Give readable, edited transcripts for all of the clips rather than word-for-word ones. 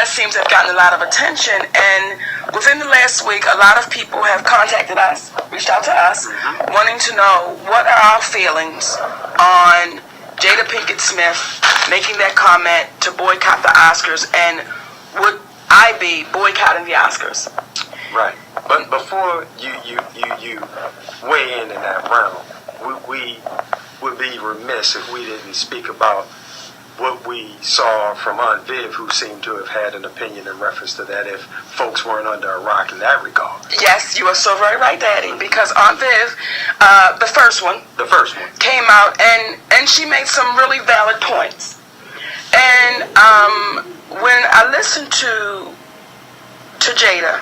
that seems to have gotten a lot of attention. And within the last week, a lot of people have contacted us, reached out to us, wanting to know what are our feelings on Jada Pinkett Smith making that comment to boycott the Oscars, and would I be boycotting the Oscars? Right. But before you weigh in that realm, we would be remiss if we didn't speak about what we saw from Aunt Viv, who seemed to have had an opinion in reference to that, if folks weren't under a rock in that regard. Yes, you are so very right, Daddy, because Aunt Viv, the first one, came out and she made some really valid points. And when I listened to Jada,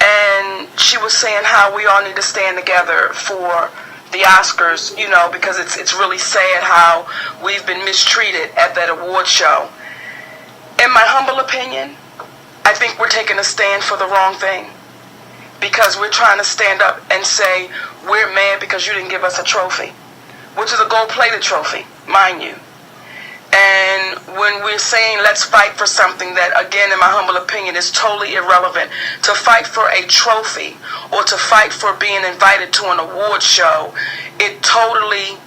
and she was saying how we all need to stand together for the Oscars, you know, because it's really sad how we've been mistreated at that award show. In my humble opinion, I think we're taking a stand for the wrong thing, because we're trying to stand up and say we're mad because you didn't give us a trophy, which is a gold-plated trophy, mind you. And when we're saying let's fight for something that, again, in my humble opinion, is totally irrelevant, to fight for a trophy or to fight for being invited to an award show, it totally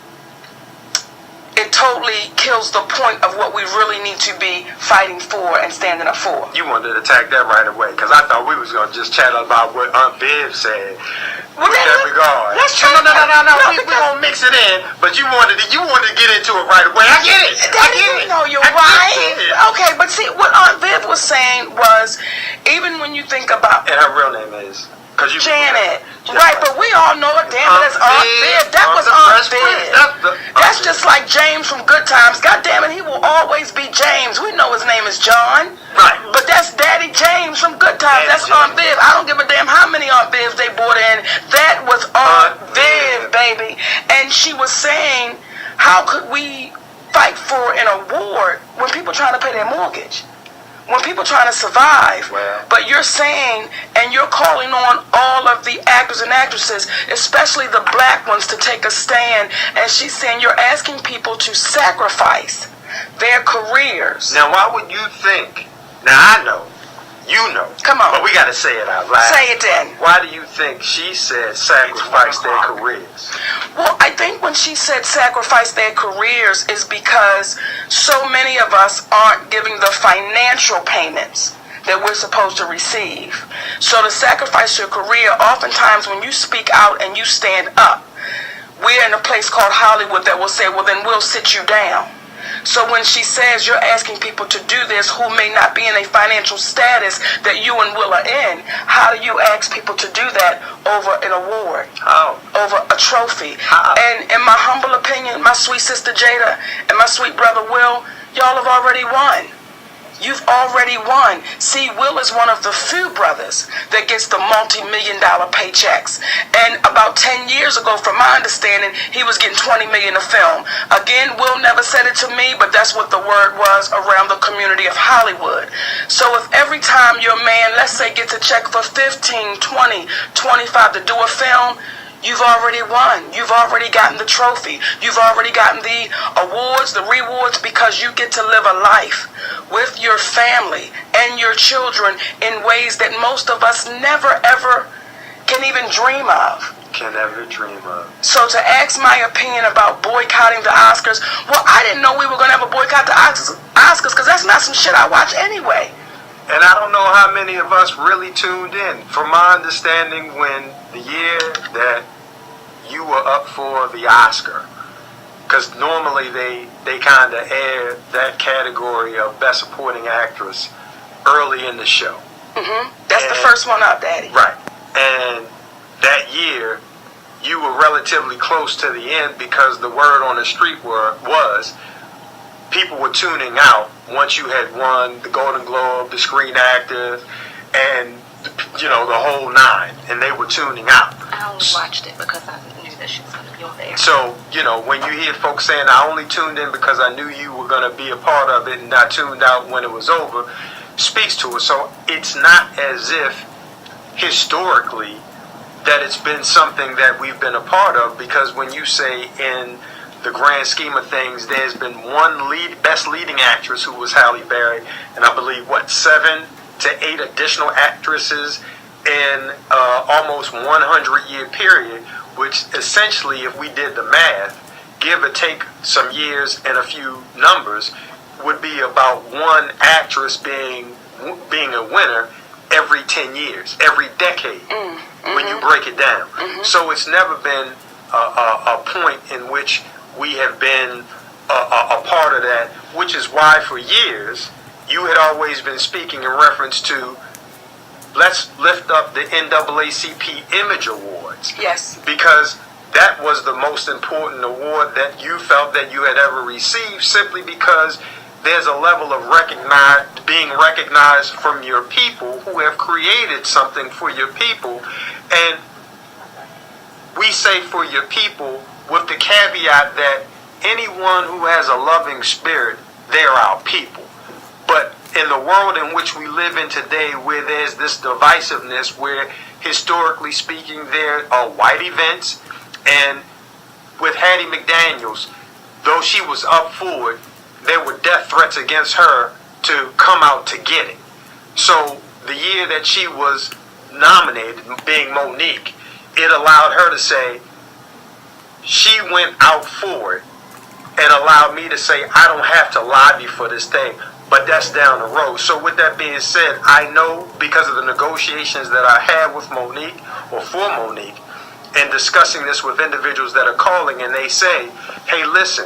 kills the point of what we really need to be fighting for and standing up for. You wanted to attack that right away, because I thought we was going to just chat about what Aunt Viv said. Well, with that regard. Let's try. No. We're going to mix it in, but you wanted to get into it right away. I get it. You know you're right. Okay, but see, what Aunt Viv was saying was, even when you think about... And her real name is... Janet. Right, but we all know it, damn it, as Aunt Viv. That was Aunt Viv. That's just like James from Good Times. God damn it, he will always be James. We know his name is John. Right. But that's Daddy James from Good Times. That's Aunt Viv. I don't give a damn how many Aunt Vivs they brought in. That was Aunt Viv, baby. And she was saying, how could we fight for an award when people trying to pay their mortgage? When people trying to survive, but you're saying, and you're calling on all of the actors and actresses, especially the black ones, to take a stand, and she's saying you're asking people to sacrifice their careers. Now, why would you think, now I know, you know, come on, but we got to say it out loud. Say it then. Why do you think she said sacrifice their careers? Well, I think when she said sacrifice their careers is because so many of us aren't giving the financial payments that we're supposed to receive. So to sacrifice your career, oftentimes when you speak out and you stand up, we're in a place called Hollywood that will say, well, then we'll sit you down. So when she says you're asking people to do this who may not be in a financial status that you and Will are in, how do you ask people to do that over an award? How? Over a trophy? How? And in my humble opinion, my sweet sister Jada and my sweet brother Will, y'all have already won. You've already won. See, Will is one of the few brothers that gets the multi-million-dollar paychecks. And about 10 years ago, from my understanding, he was getting $20 million a film. Again, Will never said it to me, but that's what the word was around the community of Hollywood. So if every time your man, let's say, gets a check for 15, 20, 25 to do a film, you've already won. You've already gotten the trophy. You've already gotten the awards, the rewards, because you get to live a life with your family and your children in ways that most of us never, ever can even dream of. Can ever dream of. So to ask my opinion about boycotting the Oscars, well, I didn't know we were going to have a boycott the Oscars, because that's not some shit I watch anyway. And I don't know how many of us really tuned in. From my understanding, when the year that you were up for the Oscar, because normally they kind of air that category of Best Supporting Actress early in the show. That's the first one up, Daddy. Right. And that year, you were relatively close to the end, because the word on the street was people were tuning out once you had won the Golden Globe, the Screen Actors, and the whole nine, and they were tuning out. I only watched it because I knew that she was going to be on there. So, when you hear folks saying, I only tuned in because I knew you were going to be a part of it, and I tuned out when it was over, speaks to it. So it's not as if historically that it's been something that we've been a part of, because when you say in the grand scheme of things, there's been one best leading actress who was Halle Berry, and I believe 7 to 8 additional actresses in almost 100-year period, which essentially, if we did the math, give or take some years and a few numbers, would be about one actress being a winner every 10 years, every decade, when you break it down. So it's never been a point in which we have been a part of that, which is why for years you had always been speaking in reference to, let's lift up the NAACP Image Awards. Yes. Because that was the most important award that you felt that you had ever received, simply because there's a level of being recognized from your people who have created something for your people. And we say for your people with the caveat that anyone who has a loving spirit, they're our people. But in the world in which we live in today, where there's this divisiveness, where historically speaking there are white events, and with Hattie McDaniels, though she was up for it, there were death threats against her to come out to get it. So the year that she was nominated, being Monique, it allowed her to say, she went out for it, and allowed me to say, I don't have to lobby for this thing, but that's down the road. So with that being said, I know because of the negotiations that I had with Monique, or for Monique, and discussing this with individuals that are calling, and they say, hey, listen,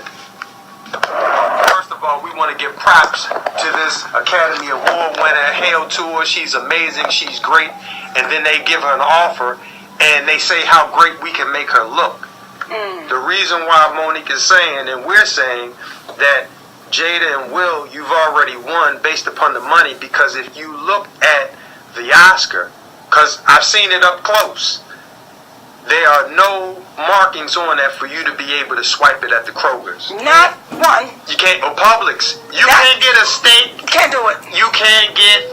first of all, we want to give props to this Academy Award winner, hail to her, she's amazing, she's great, and then they give her an offer, and they say how great we can make her look. The reason why Monique is saying, and we're saying, that Jada and Will, you've already won based upon the money, because if you look at the Oscar, because I've seen it up close, there are no markings on that for you to be able to swipe it at the Kroger's. Not one. You can't, or Publix. You can't get a steak. Can't do it. You can't get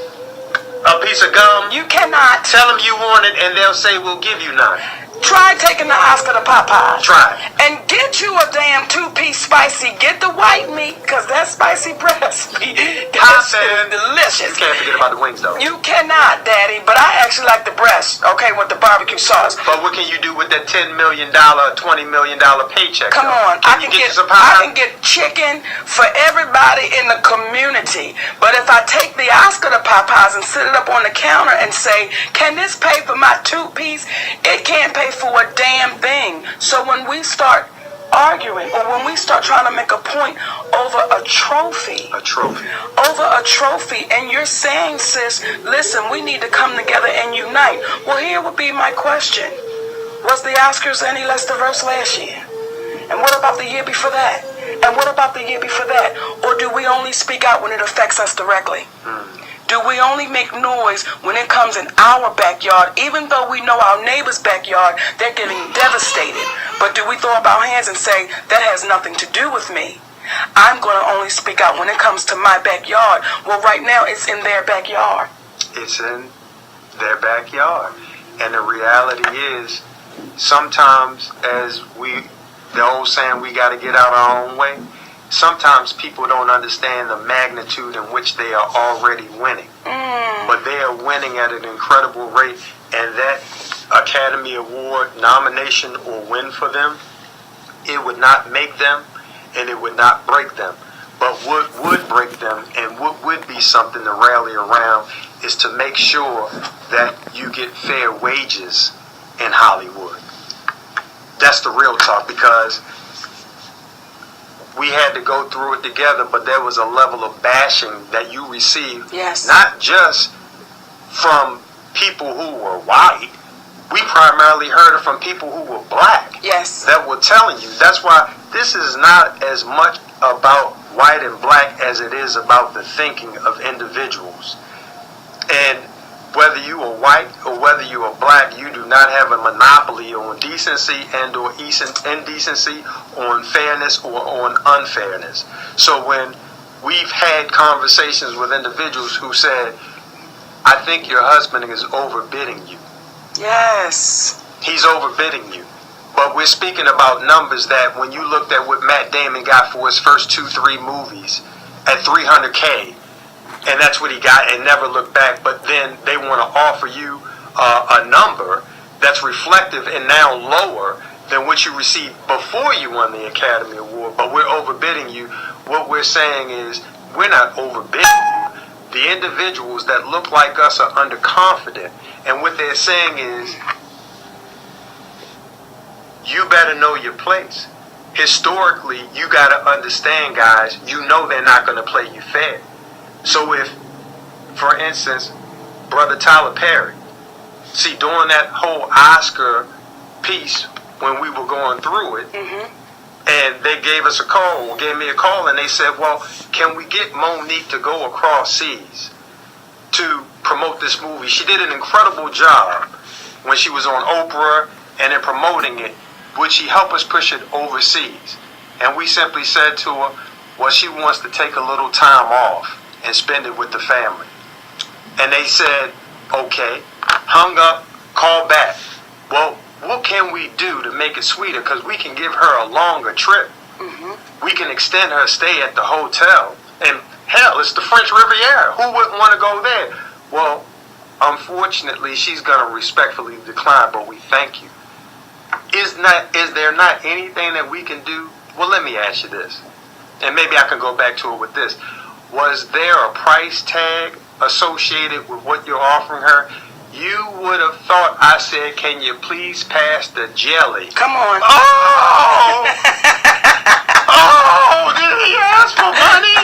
a piece of gum. You cannot. Tell them you want it, and they'll say, we'll give you none. Try taking the Oscar to Popeyes. Try. And get you a damn 2-piece spicy. Get the white meat, because that spicy breast meat is delicious. You can't forget about the wings, though. You cannot, Daddy, but I actually like the breast, okay, with the barbecue sauce. But what can you do with that $10 million, $20 million paycheck? Come on, I can get chicken for everybody in the community. But if I take the Oscar to Popeyes and sit it up on the counter and say, can this pay for my 2-piece? It can't pay for a damn thing. So when we start arguing, or when we start trying to make a point over a trophy, and you're saying, sis, listen, we need to come together and unite. Well, here would be my question. Was the Oscars any less diverse last year? And what about the year before that? And what about the year before that? Or do we only speak out when it affects us directly? Do we only make noise when it comes in our backyard, even though we know our neighbor's backyard, they're getting devastated? But do we throw up our hands and say, that has nothing to do with me? I'm going to only speak out when it comes to my backyard. Well, right now, it's in their backyard. It's in their backyard. And the reality is, sometimes the old saying, we got to get out our own way. Sometimes people don't understand the magnitude in which they are already winning. But they are winning at an incredible rate, and that Academy Award nomination or win for them, it would not make them and it would not break them. But what would break them, and what would be something to rally around, is to make sure that you get fair wages in Hollywood. That's the real talk, because we had to go through it together, but there was a level of bashing that you received. Yes. Not just from people who were white. We primarily heard it from people who were black. Yes. That were telling you. That's why this is not as much about white and black as it is about the thinking of individuals. And whether you are white or whether you are black, you do not have a monopoly on decency and or indecency, on fairness or on unfairness. So when we've had conversations with individuals who said, I think your husband is overbidding you. Yes. He's overbidding you. But we're speaking about numbers that when you looked at what Matt Damon got for his first 2-3 movies at $300K, and that's what he got and never looked back, but then they want to offer you a number that's reflective and now lower than what you received before you won the Academy Award, but we're overbidding you. What we're saying is we're not overbidding you. The individuals that look like us are underconfident, and what they're saying is you better know your place. Historically, you got to understand, guys, you know they're not going to play you fair. So if, for instance, Brother Tyler Perry, see, during that whole Oscar piece, when we were going through it, and they gave us a call, or gave me a call, and they said, well, can we get Monique to go across seas to promote this movie? She did an incredible job when she was on Oprah and in promoting it. Would she help us push it overseas? And we simply said to her, well, she wants to take a little time off and spend it with the family. And they said, okay, hung up, called back. Well, what can we do to make it sweeter? Because we can give her a longer trip. We can extend her stay at the hotel. And hell, it's the French Riviera. Who wouldn't want to go there? Well, unfortunately, she's going to respectfully decline, but we thank you. Is there not anything that we can do? Well, let me ask you this, and maybe I can go back to it with this. Was there a price tag associated with what you're offering her? You would have thought I said, can you please pass the jelly? Come on. Oh! Oh, did he ask for money?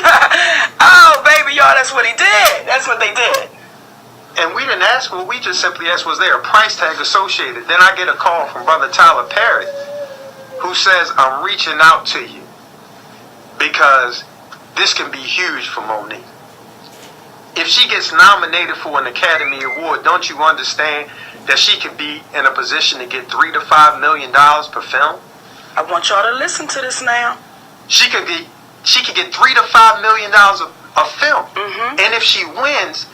Oh, baby, y'all, that's what he did. That's what they did. And we didn't ask for it. We just simply asked, was there a price tag associated? Then I get a call from Brother Tyler Perry, who says, I'm reaching out to you because this can be huge for Monique. If she gets nominated for an Academy Award, don't you understand that she could be in a position to get $3 to $5 million per film? I want y'all to listen to this now. She could get $3 to $5 million of film. And if she wins,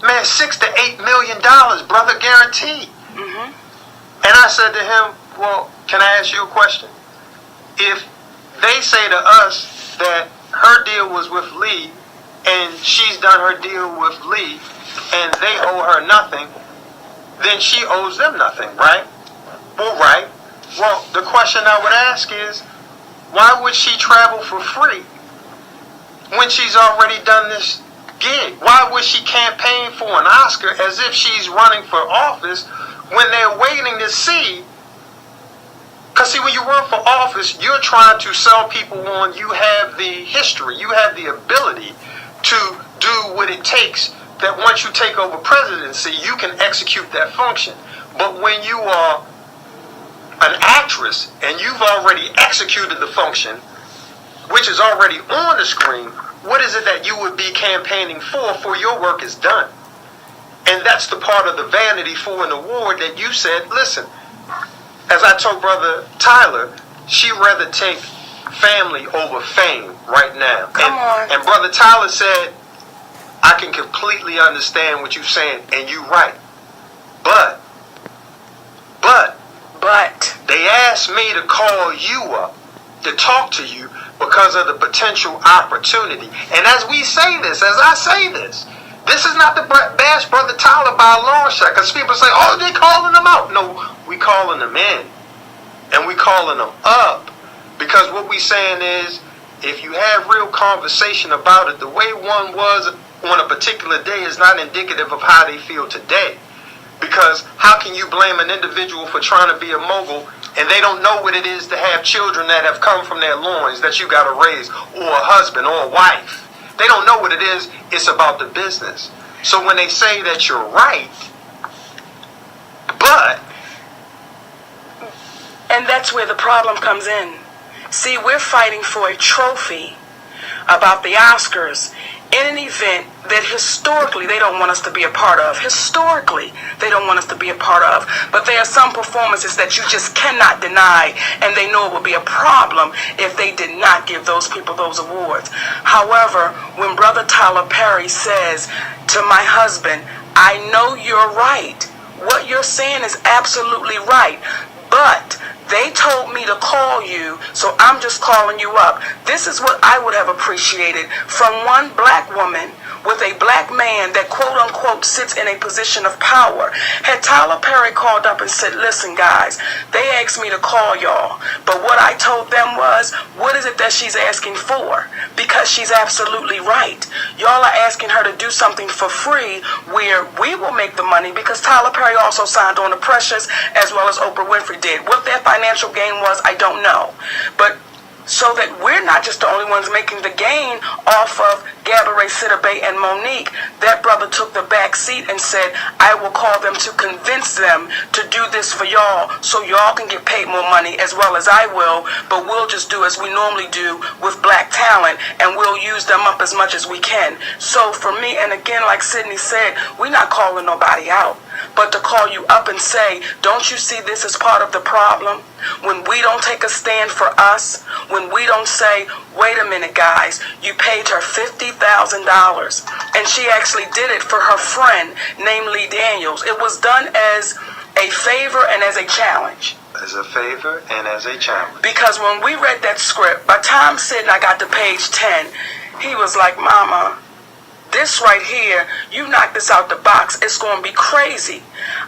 man, $6 to $8 million, brother, guaranteed. And I said to him, well, can I ask you a question? If they say to us that her deal was with Lee, and she's done her deal with Lee, and they owe her nothing, then she owes them nothing, right? Well, right. Well, the question I would ask is, why would she travel for free when she's already done this gig? Why would she campaign for an Oscar as if she's running for office when they're waiting to see? Because see, when you run for office, you're trying to sell people on you have the history, you have the ability to do what it takes, that once you take over presidency, you can execute that function. But when you are an actress and you've already executed the function, which is already on the screen, what is it that you would be campaigning for your work is done? And that's the part of the vanity for an award that you said, listen, as I told Brother Tyler, she'd rather take family over fame right now. Come on. And Brother Tyler said, I can completely understand what you're saying, and you're right. But they asked me to call you up to talk to you because of the potential opportunity. And as we say this, as I say this, this is not the bash Brother Tyler by a long shot. Because people say, oh, they calling them out. No, we calling them in. And we calling them up. Because what we saying is, if you have real conversation about it, the way one was on a particular day is not indicative of how they feel today. Because how can you blame an individual for trying to be a mogul and they don't know what it is to have children that have come from their loins that you got to raise, or a husband or a wife? They don't know what it is. It's about the business. So when they say that you're right, but... And that's where the problem comes in. See, we're fighting for a trophy about the Oscars in an event that historically they don't want us to be a part of. Historically, they don't want us to be a part of. But there are some performances that you just cannot deny, and they know it would be a problem if they did not give those people those awards. However, when Brother Tyler Perry says to my husband, I know you're right. What you're saying is absolutely right. But They told me to call you, so I'm just calling you up. This is what I would have appreciated from one black woman with a black man that quote unquote sits in a position of power. Had Tyler Perry called up and said, listen guys, they asked me to call y'all, but what I told them was, what is it that she's asking for? Because she's absolutely right. Y'all are asking her to do something for free where we will make the money, because Tyler Perry also signed on to Precious as well as Oprah Winfrey did. What their financial gain was, I don't know. But so that we're not just the only ones making the gain off of Gabourey Sidibe and Monique. That brother took the back seat and said, I will call them to convince them to do this for y'all so y'all can get paid more money as well as I will, but we'll just do as we normally do with black talent, and we'll use them up as much as we can. So for me, and again, like Sydney said, we're not calling nobody out, but to call you up and say, don't you see this as part of the problem? When we don't take a stand for us, when we don't say, wait a minute guys, you paid her $50,000, and she actually did it for her friend named Lee Daniels. It was done as a favor and as a challenge. As a favor and as a challenge. Because when we read that script, by the time Sid and I got to page 10, he was like, Mama, this right here, you knock this out the box, it's going to be crazy.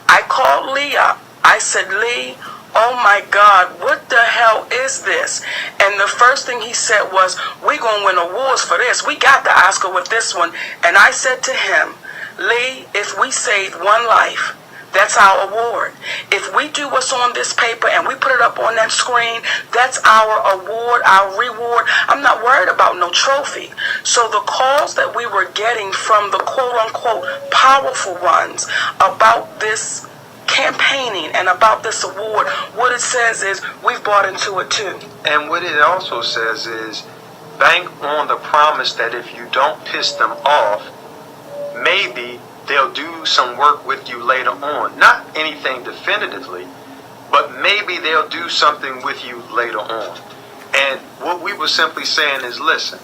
I called Lee up. I said, Lee, oh my God, what the hell is this? And the first thing he said was, we're going to win awards for this. We got the Oscar with this one. And I said to him, Lee, if we saved one life, that's our award. If we do what's on this paper and we put it up on that screen, that's our award, our reward. I'm not worried about no trophy. So the calls that we were getting from the quote-unquote powerful ones about this campaigning and about this award, what it says is we've bought into it too. And what it also says is bank on the promise that if you don't piss them off, maybe they'll do some work with you later on. Not anything definitively, but maybe they'll do something with you later on. And what we were simply saying is, listen,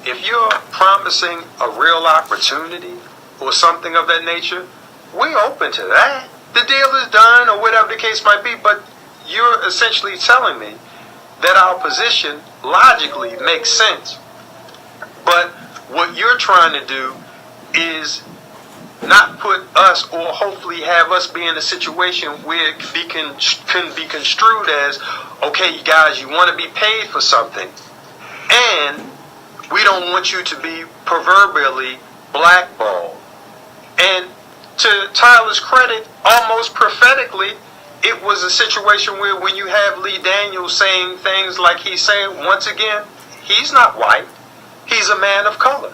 if you're promising a real opportunity or something of that nature, we're open to that. The deal is done or whatever the case might be, but you're essentially telling me that our position logically makes sense. But what you're trying to do is not put us, or hopefully have us be in a situation where it can be construed as, okay, you guys, you want to be paid for something, and we don't want you to be proverbially blackballed. And to Tyler's credit, almost prophetically, it was a situation where when you have Lee Daniels saying things like he's saying, once again, he's not white, he's a man of color.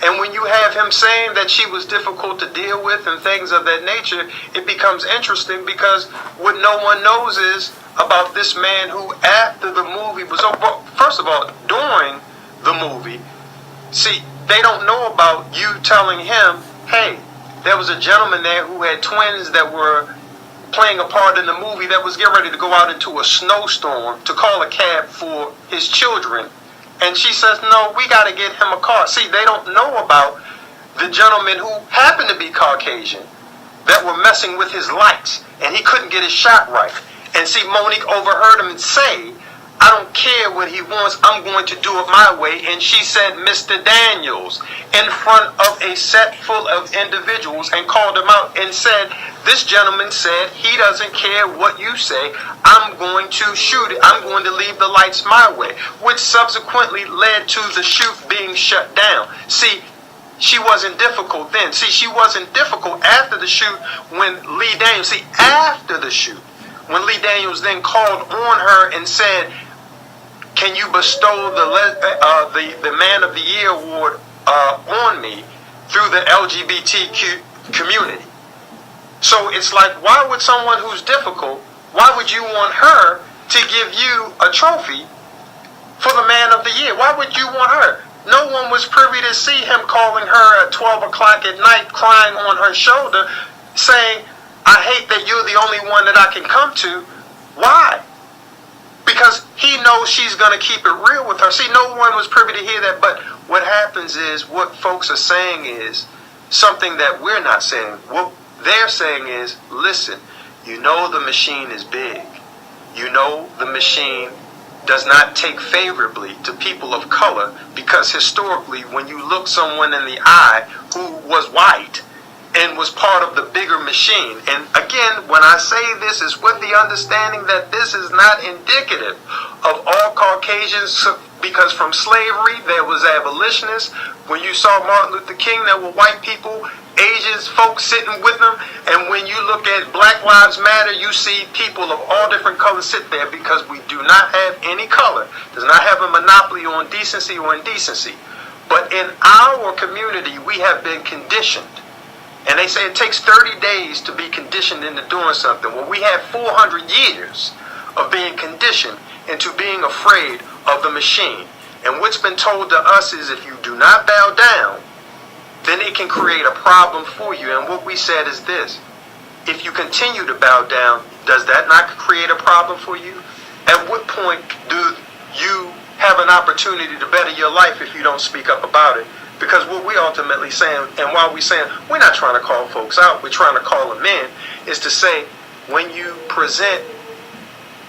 And when you have him saying that she was difficult to deal with and things of that nature, it becomes interesting, because what no one knows is about this man who, after the movie was over, first of all, during the movie, see, they don't know about you telling him, hey, there was a gentleman there who had twins that were playing a part in the movie that was getting ready to go out into a snowstorm to call a cab for his children. And she says, no, we got to get him a car. See, they don't know about the gentleman who happened to be Caucasian that were messing with his lights, and he couldn't get his shot right. And see, Monique overheard him say, I don't care what he wants, I'm going to do it my way. And she said, Mr. Daniels, in front of a set full of individuals, and called him out and said, this gentleman said he doesn't care what you say, I'm going to shoot it, I'm going to leave the lights my way, which subsequently led to the shoot being shut down. See, she wasn't difficult then. See, she wasn't difficult after the shoot when Lee Daniels, see, after the shoot, when Lee Daniels then called on her and said, can you bestow the Man of the Year award on me through the LGBTQ community? So it's like, why would someone who's difficult, why would you want her to give you a trophy for the Man of the Year? Why would you want her? No one was privy to see him calling her at 12 o'clock at night, crying on her shoulder, saying, I hate that you're the only one that I can come to. Why? Because he knows she's going to keep it real with her. See, no one was privy to hear that. But what happens is, what folks are saying is something that we're not saying. What they're saying is, listen, you know the machine is big. You know the machine does not take favorably to people of color, because historically, when you look someone in the eye who was white and was part of the bigger machine, and again, when I say this, is with the understanding that this is not indicative of all Caucasians, because from slavery there was abolitionists. When you saw Martin Luther King, there were white people, Asians, folks sitting with them. And when you look at Black Lives Matter, you see people of all different colors sit there, because we do not have any color, does not have a monopoly on decency or indecency. But in our community, we have been conditioned. And they say it takes 30 days to be conditioned into doing something. Well, we have 400 years of being conditioned into being afraid of the machine. And what's been told to us is, if you do not bow down, then it can create a problem for you. And what we said is this: if you continue to bow down, does that not create a problem for you? At what point do you have an opportunity to better your life if you don't speak up about it? Because what we ultimately saying, and while we saying we're not trying to call folks out, we're trying to call them in, is to say, when you present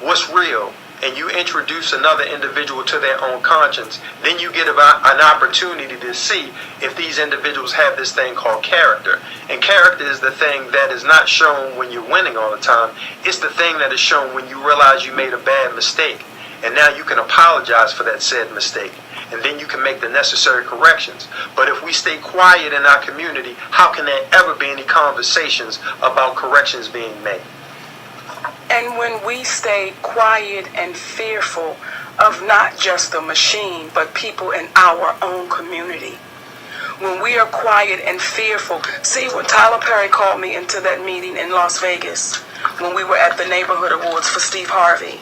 what's real and you introduce another individual to their own conscience, then you get an opportunity to see if these individuals have this thing called character. And character is the thing that is not shown when you're winning all the time. It's the thing that is shown when you realize you made a bad mistake. And now you can apologize for that said mistake. And then you can make the necessary corrections. But if we stay quiet in our community, how can there ever be any conversations about corrections being made? And when we stay quiet and fearful of not just the machine, but people in our own community, when we are quiet and fearful. See, when Tyler Perry called me into that meeting in Las Vegas, when we were at the neighborhood awards for Steve Harvey,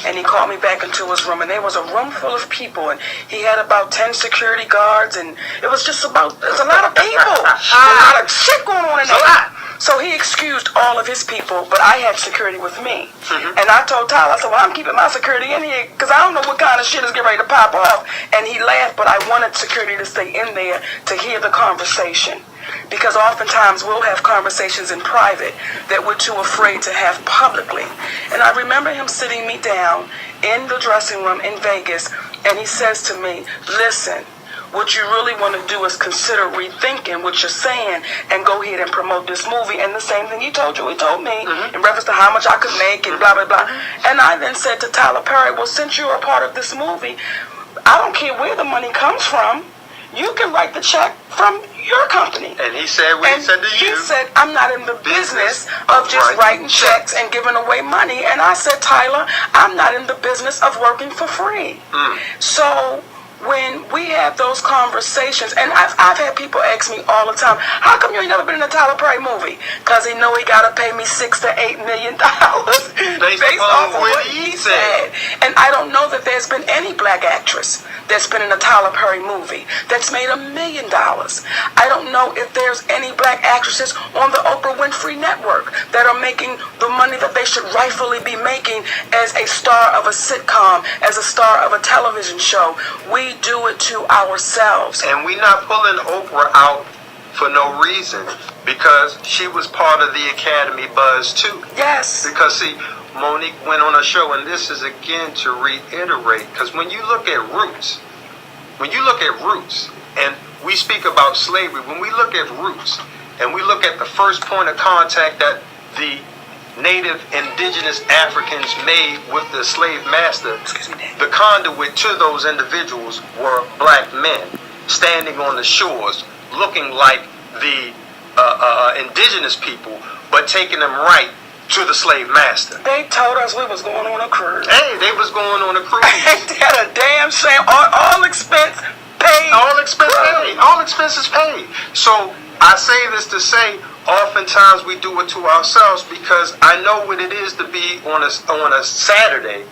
and he called me back into his room, and there was a room full of people, and he had about 10 security guards, and it was just about, there's a lot of people, a lot of shit going on in there. So he excused all of his people, but I had security with me. And I told Tyler, I said, well, I'm keeping my security in here because I don't know what kind of shit is getting ready to pop off. And he laughed, but I wanted security to stay in there to hear the conversation. Because oftentimes we'll have conversations in private that we're too afraid to have publicly. And I remember him sitting me down in the dressing room in Vegas, and he says to me, listen, what you really want to do is consider rethinking what you're saying and go ahead and promote this movie. And the same thing he told me in reference to how much I could make and blah, blah, blah. And I then said to Tyler Perry, well, since you're a part of this movie, I don't care where the money comes from. You can write the check from your company. And he said what he said to you. He said, I'm not in the business of just writing checks and giving away money. And I said, Tyler, I'm not in the business of working for free. So when we have those conversations, and I've had people ask me all the time, how come you ain't never been in a Tyler Perry movie? Because he know he got to pay me $6 to $8 million based off of what he said. And I don't know that there's been any black actress that's been in a Tyler Perry movie that's made $1 million. I don't know if there's any black actresses on the Oprah Winfrey Network that are making the money that they should rightfully be making as a star of a sitcom, as a star of a television show. We do it to ourselves. And we're not pulling Oprah out for no reason, because she was part of the Academy buzz too. Yes. Because see, Monique went on a show, and this is again to reiterate, because when you look at roots, and we speak about slavery, when we look at roots, and we look at the first point of contact that the native indigenous Africans made with the slave master, the conduit to those individuals were black men standing on the shores looking like the indigenous people, but taking them right to the slave master. They told us we was going on a cruise. Hey, they was going on a cruise. Ain't that a damn shame? All expense paid. All expense paid. All expenses paid. So I say this to say, oftentimes we do it to ourselves, because I know what it is to be on a Saturday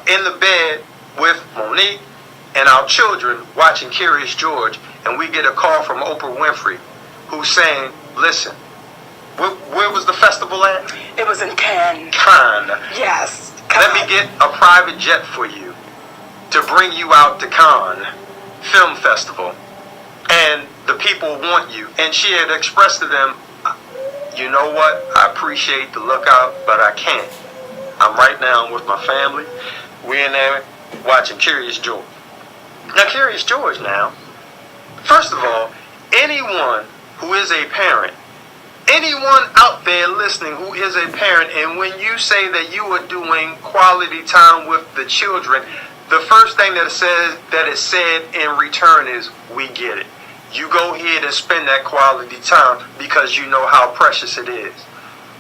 in the bed with Monique and our children watching Curious George, and we get a call from Oprah Winfrey who's saying, listen, where was the festival at? It was in Cannes. Cannes. Yes. Let me get a private jet for you to bring you out to Cannes Film Festival. And the people want you. And she had expressed to them, you know what? I appreciate the lookout, but I can't. I'm right now with my family. We're in there watching Curious George. Now, Curious George now, first of all, anyone who is a parent, anyone out there listening who is a parent, and when you say that you are doing quality time with the children, the first thing that is said in return is, we get it. You go ahead and spend that quality time because you know how precious it is.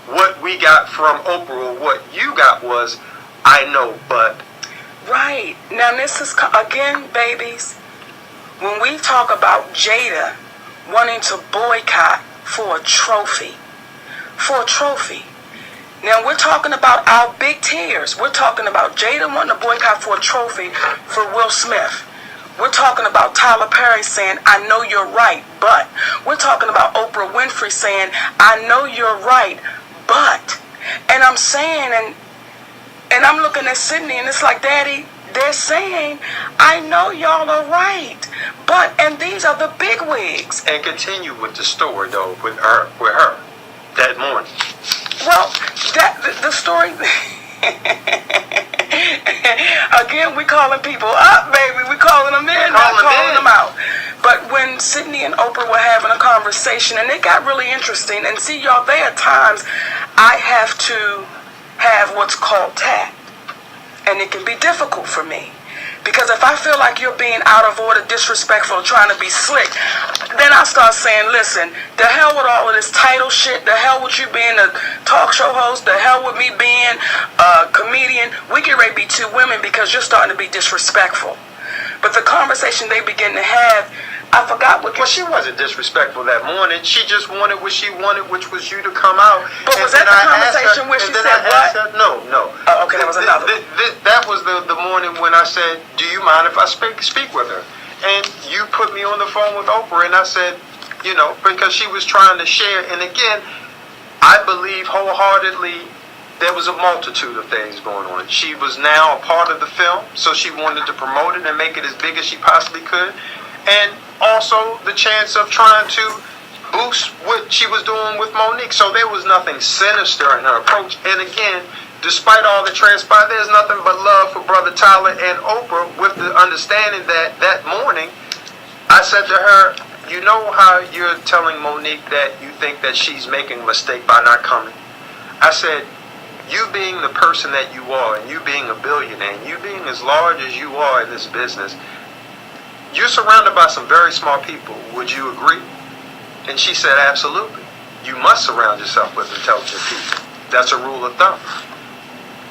What we got from Oprah, or what you got was, I know, but. Right. Now this is, again, babies, when we talk about Jada wanting to boycott for a trophy. Now we're talking about our big tears. We're talking about Jada wanting to boycott for a trophy for Will Smith. We're talking about Tyler Perry saying, I know you're right, but. We're talking about Oprah Winfrey saying, I know you're right, but. And I'm saying, and I'm looking at Sydney, and it's like, Daddy, they're saying, I know y'all are right, but, and these are the big wigs. And continue with the story, though, with her that morning. Well, the story, again, we calling people up, baby. We calling them in, not calling them out. But when Sydney and Oprah were having a conversation, and it got really interesting, and see, y'all, there are times I have to have what's called tact. And it can be difficult for me. Because if I feel like you're being out of order, disrespectful, trying to be slick, then I start saying, listen, the hell with all of this title shit, the hell with you being a talk show host, the hell with me being a comedian. We get ready to be two women because you're starting to be disrespectful. But the conversation they begin to have, I forgot what. Well, she wasn't disrespectful that morning. She just wanted what she wanted, which was you to come out. But was that the conversation where she said what? No. Oh, okay, that was another. That was the morning when I said, do you mind if I speak with her? And you put me on the phone with Oprah, and I said, because she was trying to share. And again, I believe wholeheartedly there was a multitude of things going on. She was now a part of the film, so she wanted to promote it and make it as big as she possibly could. And also the chance of trying to boost what she was doing with Monique. So there was nothing sinister in her approach. And again, despite all the transpired, there's nothing but love for Brother Tyler and Oprah, with the understanding that morning, I said to her, you know how you're telling Monique that you think that she's making a mistake by not coming? I said, you being the person that you are, and you being a billionaire, and you being as large as you are in this business, you're surrounded by some very smart people. Would you agree? And she said, absolutely. You must surround yourself with intelligent people. That's a rule of thumb.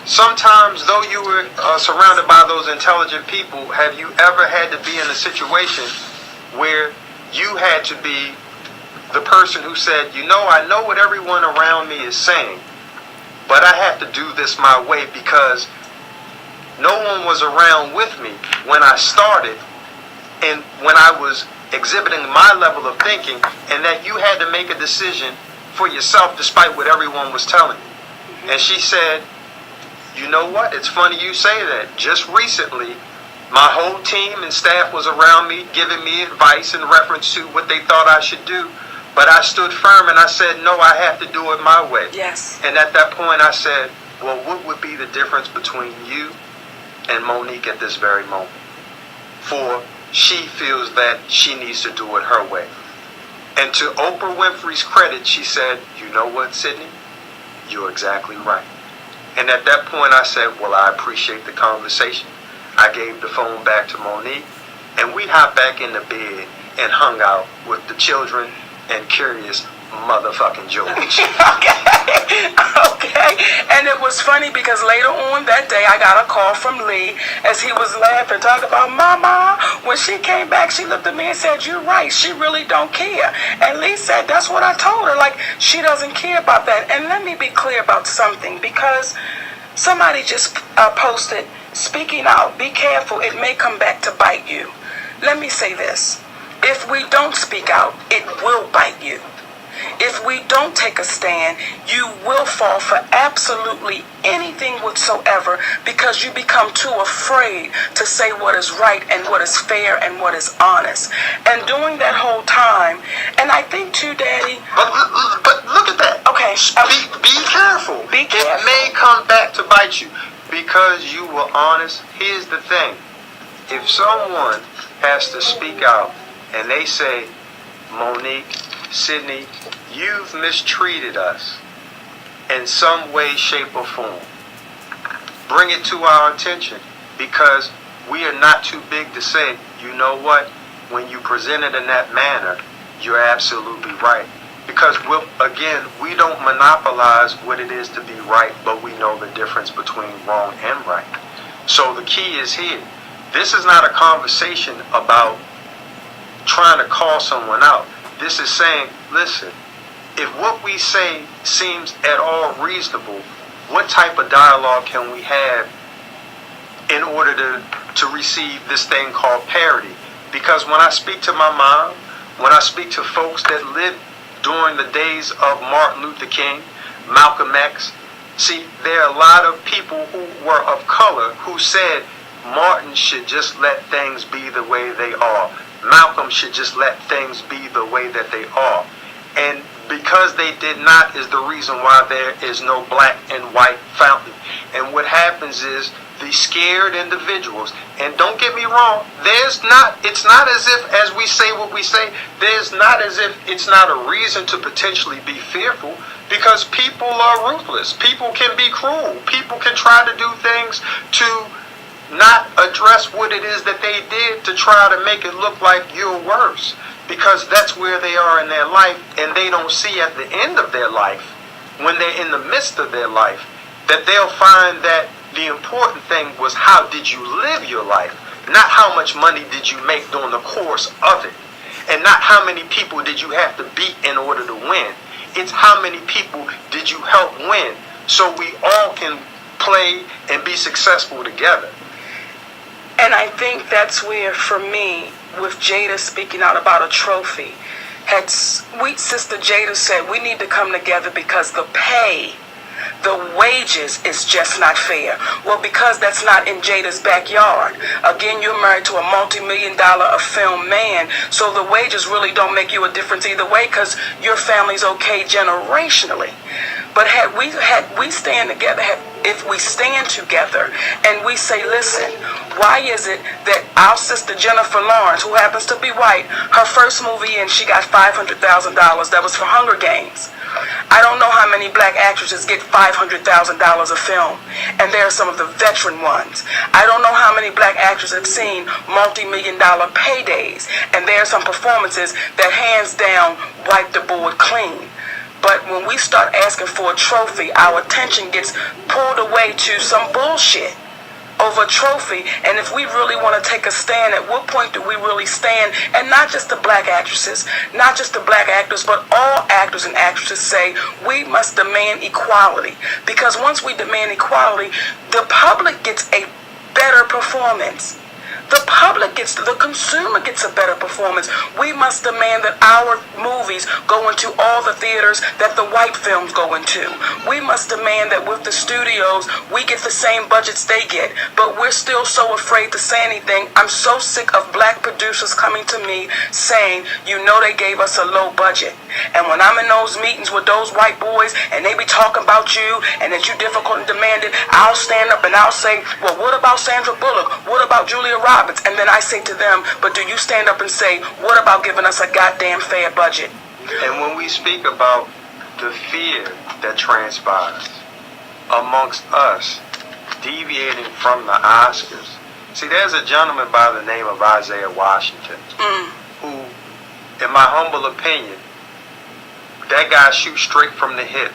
Sometimes, though you were surrounded by those intelligent people, have you ever had to be in a situation where you had to be the person who said, I know what everyone around me is saying, but I have to do this my way because no one was around with me when I started and when I was exhibiting my level of thinking, and that you had to make a decision for yourself despite what everyone was telling you. And she said, you know what? It's funny you say that. Just recently, my whole team and staff was around me giving me advice in reference to what they thought I should do. But I stood firm and I said, no, I have to do it my way. Yes. And at that point I said, well, what would be the difference between you and Monique at this very moment? For she feels that she needs to do it her way. And to Oprah Winfrey's credit, she said, you know what, Sydney? You're exactly right. And at that point I said, well, I appreciate the conversation. I gave the phone back to Monique, and we hopped back in the bed and hung out with the children and Curious motherfucking George. Okay. And it was funny because later on that day I got a call from Lee as he was laughing, talking about Mama. When she came back, she looked at me and said, you're right, she really don't care. And Lee said, that's what I told her, like, she doesn't care about that. And let me be clear about something, because somebody just posted, speaking out, be careful, it may come back to bite you. Let me say this. If we don't speak out, it will bite you. If we don't take a stand, you will fall for absolutely anything whatsoever, because you become too afraid to say what is right and what is fair and what is honest. And during that whole time, and I think too, Daddy. But look at that. Okay. Okay. Be careful. Be careful. It may come back to bite you because you were honest. Here's the thing. If someone has to speak out and they say, Monique, Sydney, you've mistreated us in some way, shape, or form, bring it to our attention, because we are not too big to say, you know what, when you present it in that manner, you're absolutely right. Because, again, we don't monopolize what it is to be right, but we know the difference between wrong and right. So the key is here. This is not a conversation about trying to call someone out. This is saying, listen, if what we say seems at all reasonable, what type of dialogue can we have in order to receive this thing called parity? Because when I speak to my mom, when I speak to folks that lived during the days of Martin Luther King, Malcolm X, see, there are a lot of people who were of color who said Martin should just let things be the way they are. Malcolm should just let things be the way that they are. And because they did not is the reason why there is no black and white fountain. And what happens is the scared individuals, and don't get me wrong, it's not as if, as we say what we say, there's not as if it's not a reason to potentially be fearful, because people are ruthless. People can be cruel. People can try to do things to not address what it is that they did to try to make it look like you're worse, because that's where they are in their life, and they don't see at the end of their life, when they're in the midst of their life, that they'll find that the important thing was how did you live your life, not how much money did you make during the course of it, and not how many people did you have to beat in order to win. It's how many people did you help win, so we all can play and be successful together. And I think that's where, for me, with Jada speaking out about a trophy, had sweet sister Jada said we need to come together because the pay, the wages is just not fair. Well, because that's not in Jada's backyard. Again, you're married to a multi-million-dollar a film man, so the wages really don't make you a difference either way, because your family's okay generationally. But had we stand together, if we stand together and we say, listen, why is it that our sister Jennifer Lawrence, who happens to be white, her first movie in, she got $500,000. That was for Hunger Games. I don't know how many black actresses get $500,000 a film, and there are some of the veteran ones. I don't know how many black actors have seen multi-million-dollar paydays, and there are some performances that hands down wipe the board clean. But when we start asking for a trophy, our attention gets pulled away to some bullshit over a trophy. And if we really want to take a stand, at what point do we really stand? And not just the black actresses, not just the black actors, but all actors and actresses say we must demand equality. Because once we demand equality, the public gets a better performance. The public gets, the consumer gets a better performance. We must demand that our movies go into all the theaters that the white films go into. We must demand that with the studios, we get the same budgets they get. But we're still so afraid to say anything. I'm so sick of black producers coming to me saying, you know, they gave us a low budget. And when I'm in those meetings with those white boys and they be talking about you and that you're difficult and demanding, I'll stand up and I'll say, well, what about Sandra Bullock? What about Julia Roberts? And then I say to them, but do you stand up and say, what about giving us a goddamn fair budget? And when we speak about the fear that transpires amongst us deviating from the Oscars, see, there's a gentleman by the name of Isaiah Washington who, in my humble opinion, that guy shoots straight from the hip.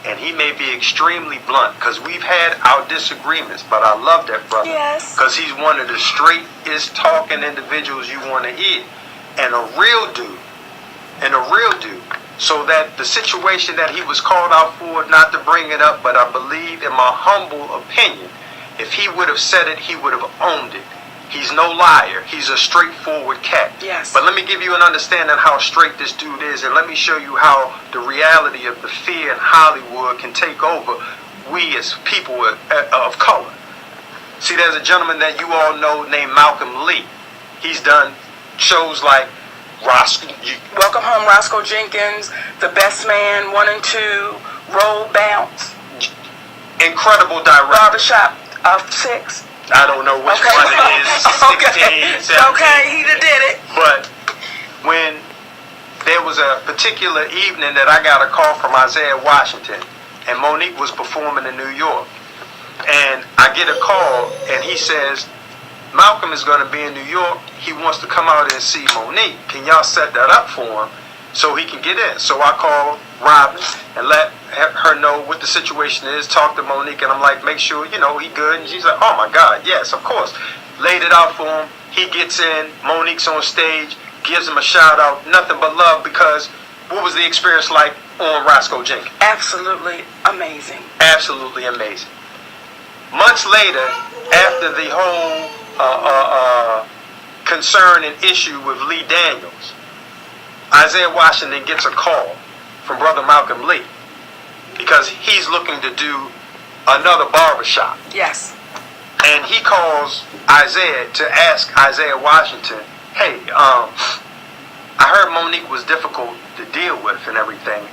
And he may be extremely blunt, because we've had our disagreements, but I love that brother. Yes. Because he's one of the straightest talking individuals you want to hear. And a real dude. So that the situation that he was called out for, not to bring it up, but I believe, in my humble opinion, if he would have said it, he would have owned it. He's no liar. He's a straightforward cat. Yes. But let me give you an understanding how straight this dude is, and let me show you how the reality of the fear in Hollywood can take over we as people of color. See, there's a gentleman that you all know named Malcolm Lee. He's done shows like Welcome Home, Roscoe Jenkins, The Best Man, 1 and 2, Roll Bounce. Incredible director. Barbershop of 6. I don't know which one it is. 16, 17. Okay, he did it. But when there was a particular evening that I got a call from Isaiah Washington, and Monique was performing in New York, and I get a call, and he says, Malcolm is going to be in New York. He wants to come out and see Monique. Can y'all set that up for him so he can get in? So I call Robin and let her know what the situation is, talk to Monique, and I'm like, make sure, he good. And she's like, oh my God, yes, of course. Laid it out for him. He gets in. Monique's on stage, gives him a shout out. Nothing but love, because what was the experience like on Roscoe Jenkins? Absolutely amazing. Absolutely amazing. Months later, after the whole concern and issue with Lee Daniels, Isaiah Washington gets a call from Brother Malcolm Lee, because he's looking to do another barbershop. Yes. And he calls Isaiah to ask Isaiah Washington, hey, I heard Monique was difficult to deal with and everything.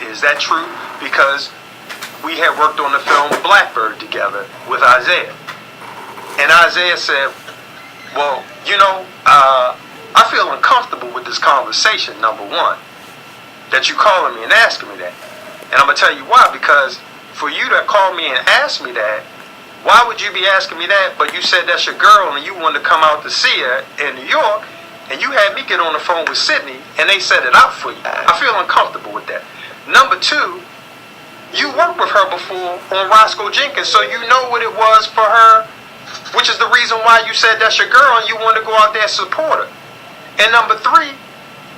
Is that true? Because we had worked on the film Blackbird together with Isaiah. And Isaiah said, well, I feel uncomfortable with this conversation, number one, that you calling me and asking me that. And I'm going to tell you why. Because for you to call me and ask me that, why would you be asking me that? But you said that's your girl and you wanted to come out to see her in New York, and you had me get on the phone with Sydney and they set it out for you. I feel uncomfortable with that. Number two, you worked with her before on Roscoe Jenkins, so you know what it was for her, which is the reason why you said that's your girl and you want to go out there and support her. And number three,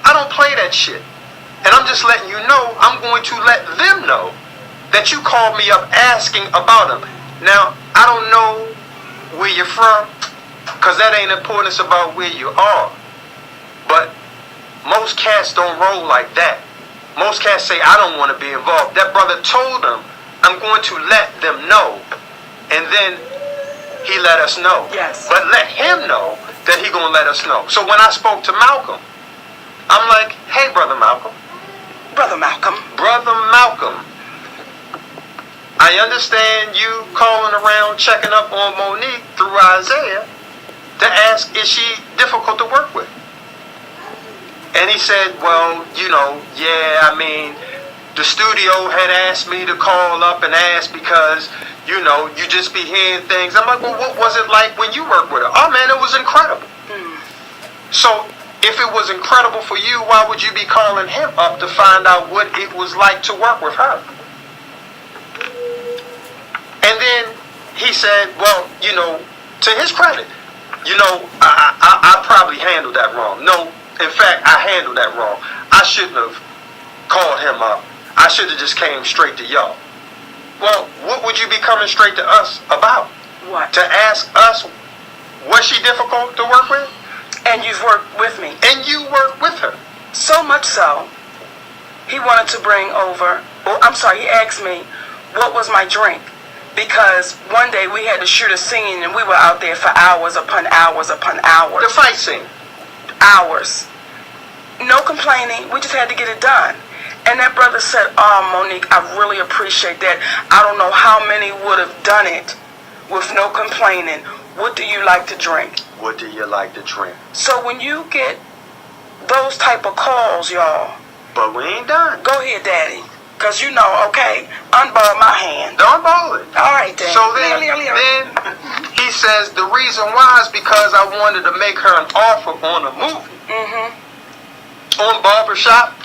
I don't play that shit. And I'm just letting you know, I'm going to let them know that you called me up asking about them. Now, I don't know where you're from, because that ain't importance about where you are. But most cats don't roll like that. Most cats say, I don't want to be involved. That brother told them, I'm going to let them know. And then he let us know. Yes. But let him know that he going to let us know. So when I spoke to Malcolm, I'm like, hey, Brother Malcolm. Brother Malcolm. Brother Malcolm, I understand you calling around checking up on Monique through Isaiah to ask, is she difficult to work with? And he said, well, the studio had asked me to call up and ask because, you just be hearing things. I'm like, well, what was it like when you worked with her? Oh, man, it was incredible. So if it was incredible for you, why would you be calling him up to find out what it was like to work with her? And then he said, well, to his credit, I probably handled that wrong. No, in fact, I handled that wrong. I shouldn't have called him up. I should have just came straight to y'all. Well, what would you be coming straight to us about? What? To ask us, was she difficult to work with? And you've worked with me. And you worked with her. So much so, he wanted to bring over, he asked me, what was my drink? Because one day we had to shoot a scene and we were out there for hours upon hours upon hours. The fight scene. Hours. No complaining, we just had to get it done. And that brother said, oh, Monique, I really appreciate that. I don't know how many would have done it with no complaining. What do you like to drink? What do you like to drink? So when you get those type of calls, y'all. But we ain't done. Go ahead, Daddy. Because okay, unball my hand. Don't ball it. All right, Daddy. So then he says the reason why is because I wanted to make her an offer on a movie. On Barbershop,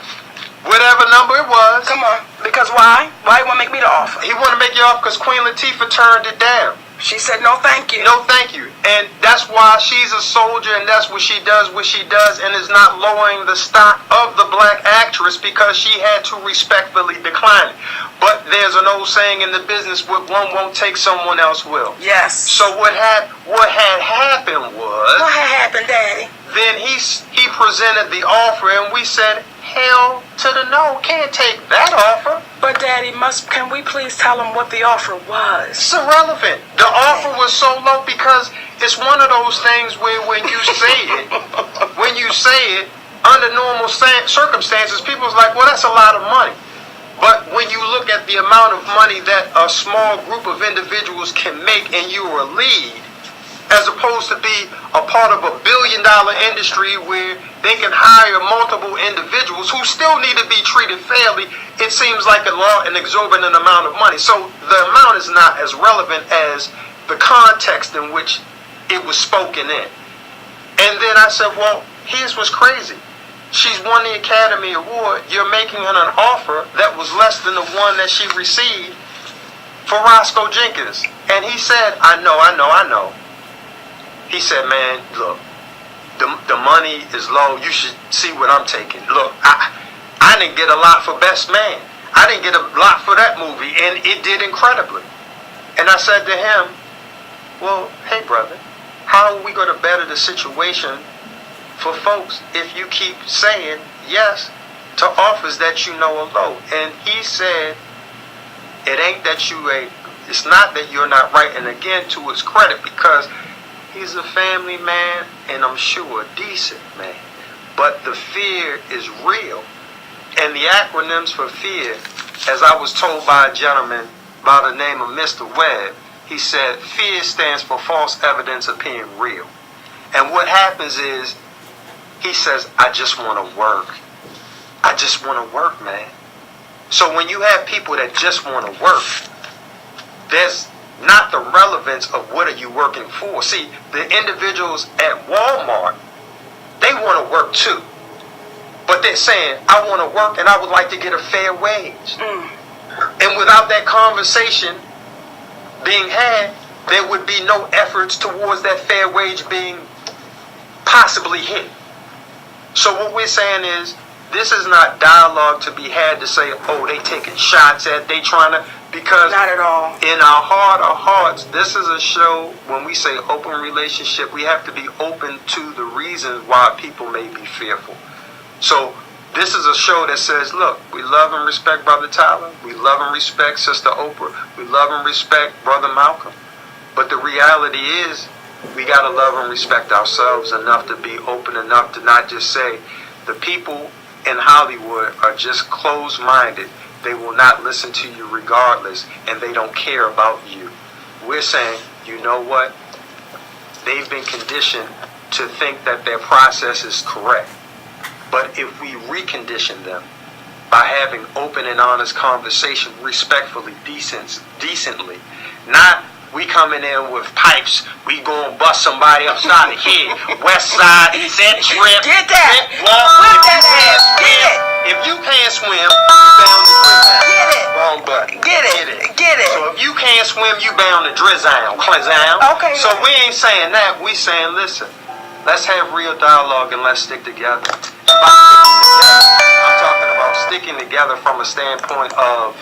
whatever number it was. Come on. Because why? Why you want to make me the offer? He wanted to make you offer because Queen Latifah turned it down. She said no thank you. No thank you. And that's why she's a soldier and that's what she does, and is not lowering the stock of the black actress because she had to respectfully decline it. But there's an old saying in the business, what one won't take, someone else will. Yes. So what had happened was... What had happened, Daddy? Then he presented the offer and we said, hell to the no, can't take that offer. But Daddy, can we please tell him what the offer was? It's irrelevant. The offer was so low because it's one of those things where when you say it under normal circumstances, people's like, well, that's a lot of money. But when you look at the amount of money that a small group of individuals can make and you are a lead, as opposed to be a part of $1 billion industry where they can hire multiple individuals who still need to be treated fairly, it seems like an exorbitant amount of money. So the amount is not as relevant as the context in which it was spoken in. And then I said, well, here's what's crazy. She's won the Academy Award. You're making her an offer that was less than the one that she received for Roscoe Jenkins. And he said, I know. He said, man, look, the money is low. You should see what I'm taking. Look, I didn't get a lot for Best Man. I didn't get a lot for that movie, and it did incredibly. And I said to him, well, hey, brother, how are we going to better the situation for folks if you keep saying yes to offers that you know are low? And he said, it ain't that it's not that you're not right. And again, to his credit, because he's a family man and I'm sure a decent man. But the fear is real. And the acronyms for fear, as I was told by a gentleman by the name of Mr. Webb, he said, fear stands for false evidence appearing real. And what happens is, he says, I just want to work. I just want to work, man. So when you have people that just want to work, there's not the relevance of what are you working for. See, the individuals at Walmart, they want to work too. But they're saying, I want to work and I would like to get a fair wage. And without that conversation being had, there would be no efforts towards that fair wage being possibly hit. So what we're saying is, this is not dialogue to be had to say, oh, they taking shots at, they trying to, because not at all. In our heart of hearts, this is a show, when we say open relationship, we have to be open to the reasons why people may be fearful. So this is a show that says, look, we love and respect Brother Tyler, we love and respect Sister Oprah, we love and respect Brother Malcolm. But the reality is, we got to love and respect ourselves enough to be open enough to not just say, the people in Hollywood are just closed-minded. They will not listen to you regardless, and they don't care about you. We're saying, you know what? They've been conditioned to think that their process is correct. But if we recondition them by having open and honest conversation, respectfully, decently, not we coming in with pipes, we gonna bust somebody upside the head, west side, set trip. Get that! If you can't swim, you bound to drizzle. Get it! Wrong button. Get it! So if you can't swim, you bound to drizzle. Okay. So we ain't saying that. We saying, listen, let's have real dialogue and let's stick together. I'm talking about sticking together from a standpoint of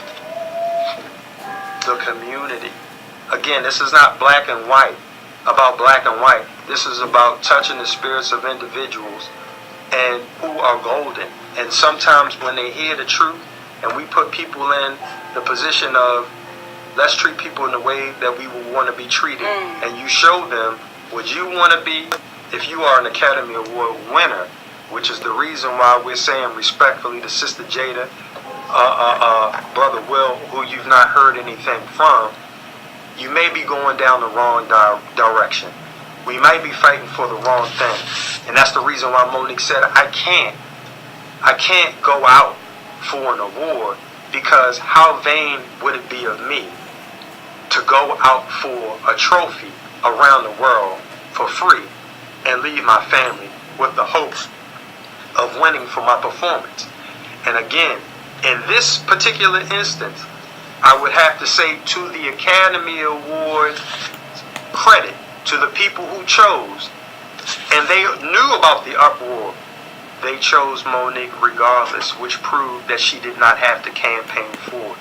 the community. Again, this is not black and white, about black and white. This is about touching the spirits of individuals and who are golden. And sometimes when they hear the truth and we put people in the position of, let's treat people in the way that we would want to be treated. And you show them what you want to be if you are an Academy Award winner, which is the reason why we're saying respectfully to Sister Jada, Brother Will, who you've not heard anything from, you may be going down the wrong direction. We might be fighting for the wrong thing. And that's the reason why Monique said, I can't go out for an award, because how vain would it be of me to go out for a trophy around the world for free and leave my family with the hopes of winning for my performance. And again, in this particular instance, I would have to say to the Academy Award credit to the people who chose, and they knew about the uproar, they chose Monique regardless, which proved that she did not have to campaign for it.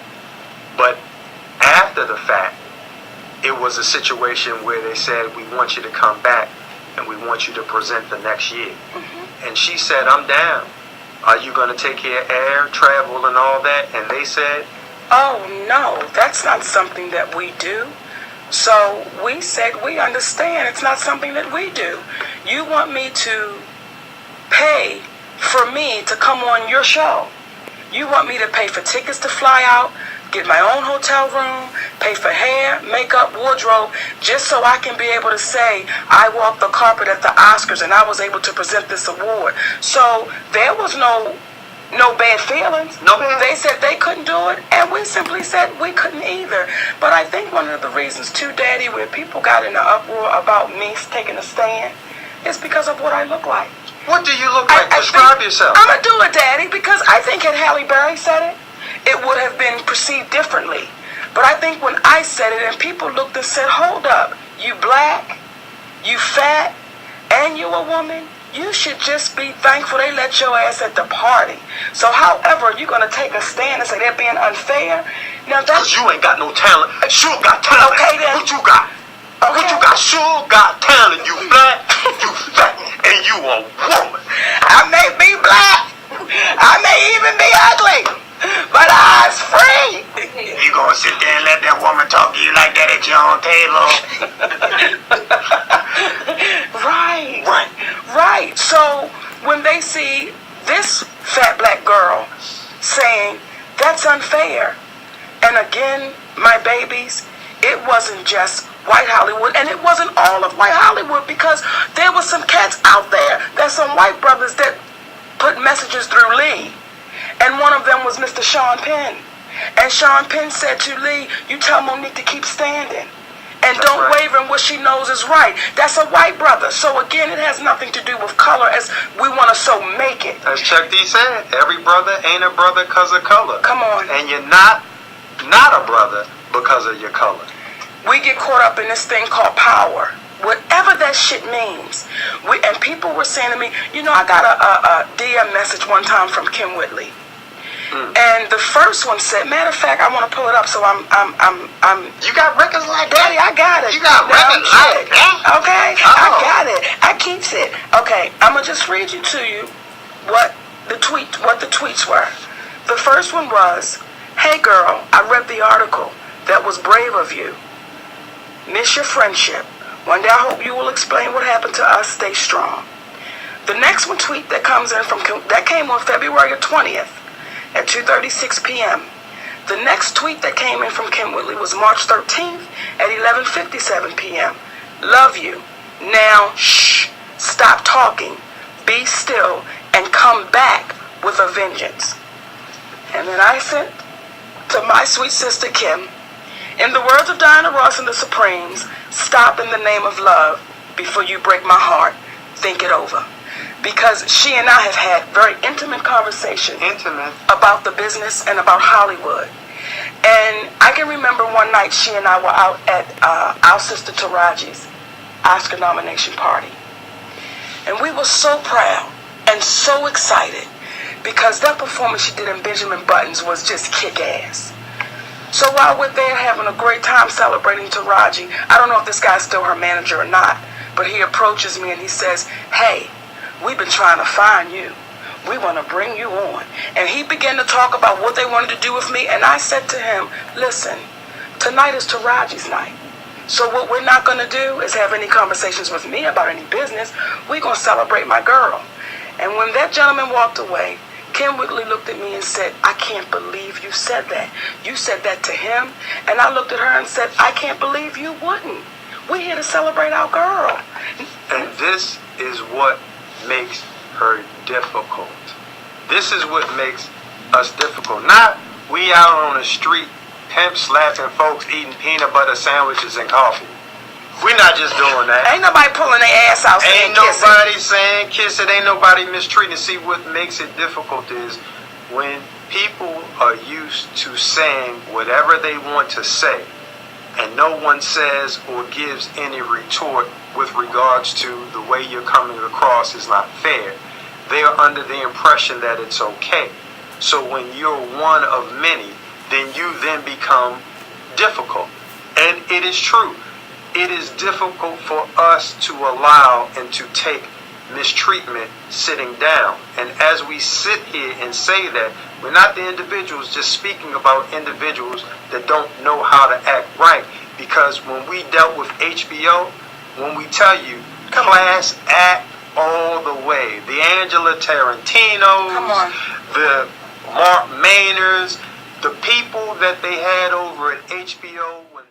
But after the fact, it was a situation where they said, we want you to come back and we want you to present the next year. And she said, I'm down. Are you going to take care of air, travel, and all that? And they said, oh no, that's not something that we do. So we said, we understand it's not something that we do. You want me to pay for me to come on your show. You want me to pay for tickets to fly out, get my own hotel room, pay for hair, makeup, wardrobe, just so I can be able to say I walked the carpet at the Oscars and I was able to present this award. So there was no bad feelings. No bad. They said they couldn't do it, and we simply said we couldn't either. But I think one of the reasons too, Daddy, where people got in an uproar about me taking a stand is because of what I look like. What do you look like? Describe yourself. I'm going to do it, Daddy, because I think had Halle Berry said it, it would have been perceived differently. But I think when I said it and people looked and said, hold up, you black, you fat, and you a woman, you should just be thankful they let your ass at the party. So however, you're going to take a stand and say they're being unfair. Now that's... Because you ain't got no talent. Sure got talent. Okay, then. What you got? Okay. What you got? Sure got talent. You black, you fat, and you a woman. I may be black. I may even be ugly. But I's free. You gonna sit there and let that woman talk to you like that at your own table? Right. So when they see this fat black girl saying that's unfair, and again, my babies, it wasn't just white Hollywood, and it wasn't all of white Hollywood, because there was some cats out there. There's some white brothers that put messages through Lee, and one of them was Mr. Sean Penn. And Sean Penn said to Lee, you tell Monique to keep standing, and That's don't right. waver in what she knows is right. That's a white brother. So again, it has nothing to do with color, as we want to so make it. As Chuck D said, every brother ain't a brother because of color. Come on. And you're not a brother because of your color. We get caught up in this thing called power, whatever that shit means. And people were saying to me, you know, I got a DM message one time from Kim Whitley, and the first one said, matter of fact, I want to pull it up, so I'm. You got records like Daddy, that? I got it. You got records like that? Okay, Oh. I got it. I keeps it. Okay, I'm gonna just read you to you what the tweets were. The first one was, hey girl, I read the article. That was brave of you. Miss your friendship. One day I hope you will explain what happened to us. Stay strong. The next one tweet that comes in that came on February 20th at 2:36 p.m. The next tweet that came in from Kim Whitley was March 13th at 11:57 p.m. Love you. Now, shh. Stop talking. Be still and come back with a vengeance. And then I sent to my sweet sister Kim, in the words of Diana Ross and the Supremes, stop in the name of love before you break my heart. Think it over. Because she and I have had very intimate conversations about the business and about Hollywood. And I can remember one night she and I were out at our sister Taraji's Oscar nomination party. And we were so proud and so excited because that performance she did in Benjamin Buttons was just kick-ass. So while we're there having a great time celebrating Taraji, I don't know if this guy's still her manager or not, but he approaches me and he says, hey, we've been trying to find you. We want to bring you on. And he began to talk about what they wanted to do with me, and I said to him, listen, tonight is Taraji's night. So what we're not going to do is have any conversations with me about any business. We're going to celebrate my girl. And when that gentleman walked away, Kim Whitley looked at me and said, I can't believe you said that. You said that to him. And I looked at her and said, I can't believe you wouldn't. We're here to celebrate our girl. And this is what makes her difficult. This is what makes us difficult. Not we out on the street, pimp slapping folks, eating peanut butter sandwiches and coffee. We're not just doing that. Ain't nobody pulling their ass out saying Ain't nobody saying kiss it. Ain't nobody mistreating. See, what makes it difficult is when people are used to saying whatever they want to say, and no one says or gives any retort with regards to the way you're coming across is not fair. They are under the impression that it's okay. So when you're one of many, then you then become difficult. And it is true. It is difficult for us to allow and to take mistreatment sitting down. And as we sit here and say that, we're not the individuals just speaking about individuals that don't know how to act right. Because when we dealt with HBO, when we tell you, class act all the way. Hey, the Angela Tarantinos, Come on. the Mark Maynards, the people that they had over at HBO when